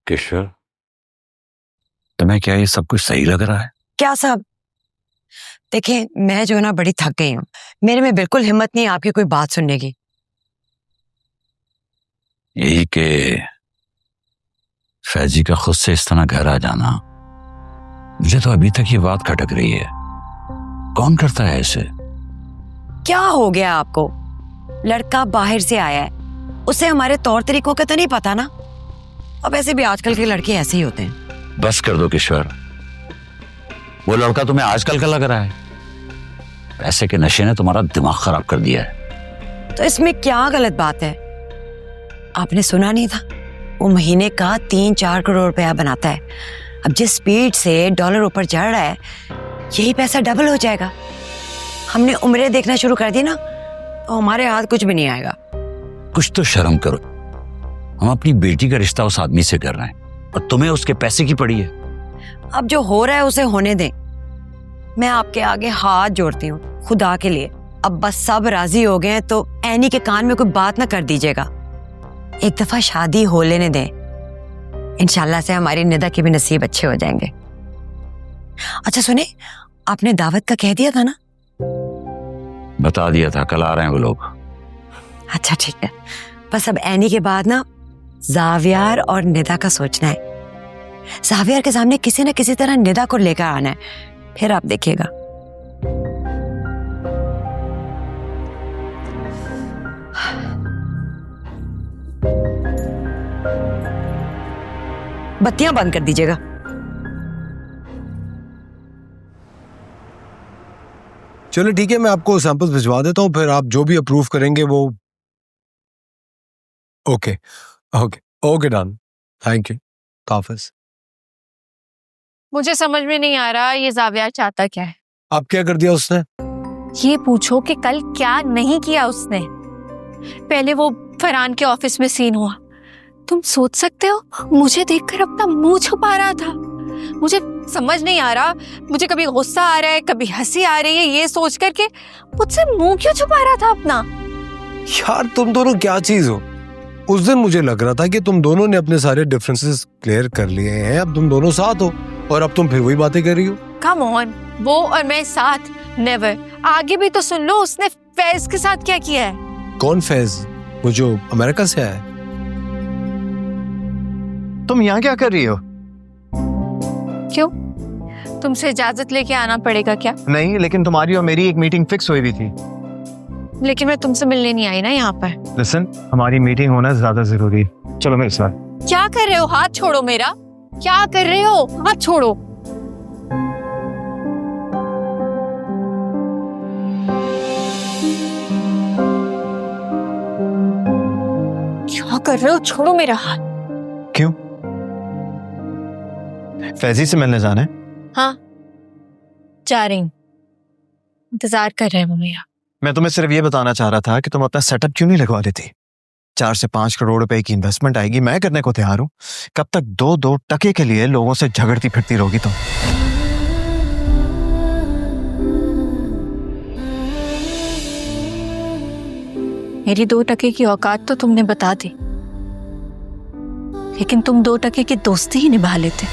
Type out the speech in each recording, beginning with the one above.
किशोर, तुम्हें क्या ये सब कुछ सही लग रहा है? क्या सब? देखें, मैं जो है ना बड़ी थक गई हूँ। मेरे में बिल्कुल हिम्मत नहीं है आपकी कोई बात सुनने की। यही कि फैजी का खुद से इस तरह घर आ जाना, मुझे तो अभी तक ये बात खटक रही है। कौन करता है ऐसे? क्या हो गया आपको? लड़का बाहर से आया है, उसे हमारे तौर तरीकों का तो नहीं पता ना। अब ऐसे भी आजकल के लड़के ऐसे ही होते हैं। बस कर दो किशोर, वो लड़का तुम्हें आजकल का लग रहा है? पैसे के नशे ने तुम्हारा दिमाग खराब कर दिया है। तो इसमें क्या गलत बात है? आपने सुना नहीं था, वो महीने का 3-4 करोड़ रुपया बनाता है। अब जिस स्पीड से डॉलर ऊपर चढ़ रहा है, यही पैसा डबल हो जाएगा। हमने उम्रें देखना शुरू कर दी ना, तो हमारे हाथ कुछ भी नहीं आएगा। कुछ तो शर्म करो। हम अपनी बेटी का रिश्ता उस आदमी से कर रहे हैं और तुम्हें उसके पैसे की पड़ी है। अब जो हो रहा है उसे होने दें। मैं आपके आगे हाथ जोड़ती हूँ, खुदा के लिए। अब बस सब राजी हो गए हैं तो एनी के कान में कोई बात ना कर दीजिएगा। एक दफा शादी हो लेने दें, इंशाल्लाह से हमारी निदा के भी नसीब अच्छे हो जाएंगे। अच्छा सुने, आपने दावत का कह दिया था ना? बता दिया था, कल आ रहे हैं वो लोग। अच्छा ठीक है, बस अब एनी के बाद ना जावियार और निदा का सोचना है। जावियार के सामने किसी न किसी तरह निदा को लेकर आना है, फिर आप देखिएगा। बत्तियां बंद कर दीजिएगा। चलो ठीक है, मैं आपको सैंपल्स भिजवा देता हूँ, फिर आप जो भी अप्रूव करेंगे वो। Okay okay okay done, thank you, Hafiz. मुझे समझ में नहीं आ रहा ये जावियार चाहता क्या है। आप क्या कर दिया उसने? ये पूछो कि कल क्या नहीं किया उसने। पहले वो फरहान के ऑफिस में सीन हुआ, तुम सोच सकते हो, मुझे देखकर अपना मुंह छुपा रहा था। मुझे समझ नहीं आ रहा, मुझे कभी गुस्सा आ रहा है, कभी हंसी आ रही है, ये सोच कर के मुझसे मुंह क्यों छुपा रहा था अपना। यार तुम दोनों क्या चीज हो? उस दिन मुझे लग रहा था कि तुम दोनों ने अपने सारे डिफरेंसेस क्लियर कर लिए हैं, अब तुम दोनों साथ हो, और अब तुम फिर वही बातें कर रही हो। कम ऑन, वो और मैं साथ नेवर। आगे भी तो सुन लो, उसने फैज के साथ क्या किया है। कौन फैज? वो जो अमेरिका से आया है? तुम यहाँ क्या कर रही हो? क्यों, तुमसे इजाजत लेके आना पड़ेगा क्या? नहीं, लेकिन तुम्हारी और मेरी एक मीटिंग फिक्स हुई भी थी। लेकिन मैं तुमसे मिलने नहीं आई ना यहाँ पर। लिसन, हमारी मीटिंग होना ज्यादा जरूरी। चलो मेरे साथ। क्या कर रहे हो? हाथ छोड़ो मेरा। क्या कर रहे हो? हाथ छोड़ो। क्या कर रहे हो? छोड़ो मेरा हाथ। क्यों? फैजी से मिलने जाना है? हाँ, जा रही हूँ। इंतजार कर रहे हो मेरा। मैं तुम्हें सिर्फ ये बताना चाह रहा था कि तुम अपना सेटअप क्यों नहीं लगवा लेती। 4 से 5 करोड़ रुपए की इन्वेस्टमेंट आएगी, मैं करने को तैयार हूँ। कब तक 2 टके के लिए लोगों से झगड़ती फिरती रहोगी तुम? मेरी 2 टके की औकात तो तुमने बता दी, लेकिन तुम 2 टके की दोस्ती ही निभा लेते।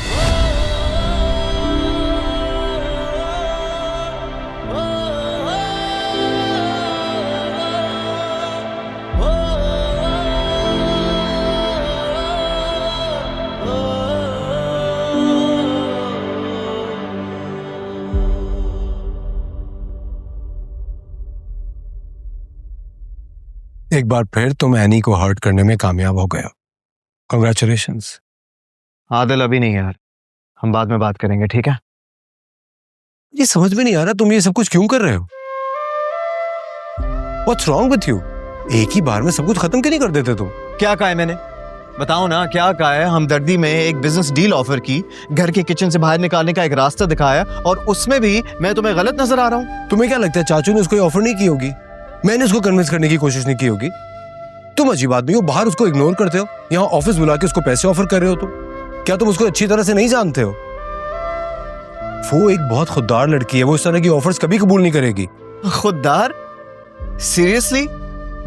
एक बार फिर तुम एनी को हर्ट करने में कामयाब हो गए हो। कांग्रेचुलेशंस। आदिल अभी नहीं यार, हम बाद में बात करेंगे, ठीक है? ये समझ में नहीं आ रहा तुम ये सब कुछ क्यों कर रहे हो? What's wrong with you? एक ही बार में सब कुछ खत्म क्यों नहीं कर देते तुम? क्या कहा है मैंने? बताओ ना, क्या कहा है? हमदर्दी में एक बिजनेस डील ऑफर की, घर के किचन से बाहर निकालने का एक रास्ता दिखाया, और उसमें भी मैं तुम्हें गलत नजर आ रहा हूँ। तुम्हें क्या लगता है चाचू ने उसको ऑफर नहीं की होगी? मैंने उसको कन्विंस करने की कोशिश नहीं की होगी? तुम अजीब आदमी हो, बाहर उसको इग्नोर करते हो, यहाँ ऑफिस बुला के उसको पैसे ऑफर कर रहे हो। तुम क्या तुम उसको अच्छी तरह से नहीं जानते हो? वो एक बहुत खुददार लड़की है, वो इस तरह की ऑफर्स कभी कबूल नहीं करेगी। खुददार? सीरियसली?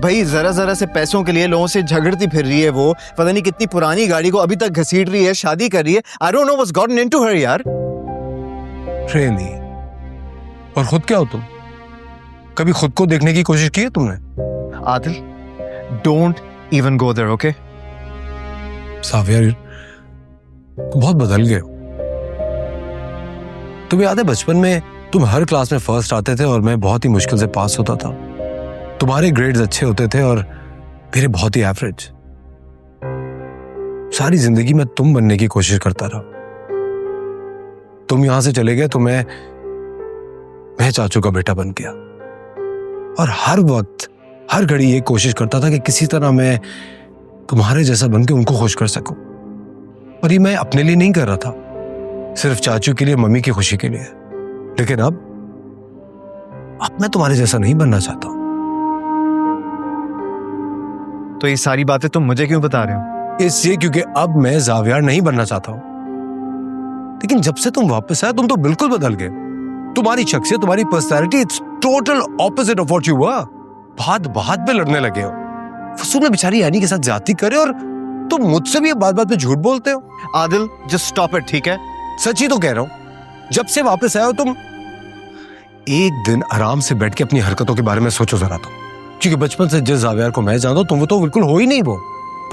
भाई जरा जरा से पैसों के लिए लोगों से झगड़ती फिर रही है वो, पता नहीं कितनी पुरानी गाड़ी को अभी तक घसीट रही है, शादी कर रही है। I don't know what's gotten into हर यार। रियली? और खुद क्या हो तुम? कभी खुद को देखने की कोशिश की है तुमने? Adil, don't even go there, okay? Xavier, बहुत बदल गए हो। तुम्हें याद है बचपन में तुम हर क्लास में फर्स्ट आते थे और मैं बहुत ही मुश्किल से पास होता था। तुम्हारे ग्रेड्स अच्छे होते थे और मेरे बहुत ही एवरेज। सारी जिंदगी में तुम बनने की कोशिश करता रहा। तुम यहां से चले गए तो मैं चाचू का बेटा बन गया और हर वक्त हर घड़ी ये कोशिश करता था कि किसी तरह मैं तुम्हारे जैसा बन के उनको खुश कर सकूं। और ये मैं अपने लिए नहीं कर रहा था, सिर्फ चाचू के लिए, मम्मी की खुशी के लिए। लेकिन अब मैं तुम्हारे जैसा नहीं बनना चाहता। तो ये सारी बातें तुम मुझे क्यों बता रहे हो? इसलिए क्योंकि अब मैं जावियार नहीं बनना चाहता हूं। लेकिन जब से तुम वापस आए तुम तो बिल्कुल बदल गए। तुम्हारी शख्सियत, तुम्हारी personality, it's total opposite of what you were. बात पे लड़ने लगे हो। फसूल में बेचारी यानी के साथ ज्यादती करे और तुम मुझसे भी बात पे झूठ बोलते हो। आदिल, जस्ट स्टॉप इट, ठीक है? सच ही तो कह रहा हूं। जब से वापस आए हो तुम, एक दिन आराम से बैठ के अपनी हरकतों के बारे में सोचो जरा। तुम, क्योंकि बचपन से जिस जावियार को मैं जानता हूं, तुम वो तो बिल्कुल हो ही नहीं। वो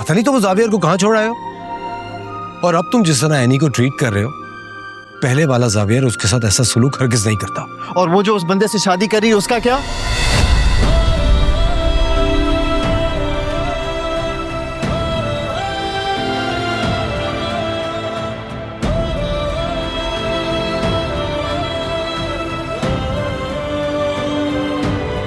पता नहीं तुम उस जावियार को कहां छोड़ आए हो। और अब तुम जिस तरह एनी को ट्रीट कर रहे हो, पहले वाला जावियर उसके साथ ऐसा सुलूक हरगिज नहीं करता। और वो जो उस बंदे से शादी कर रही है उसका क्या?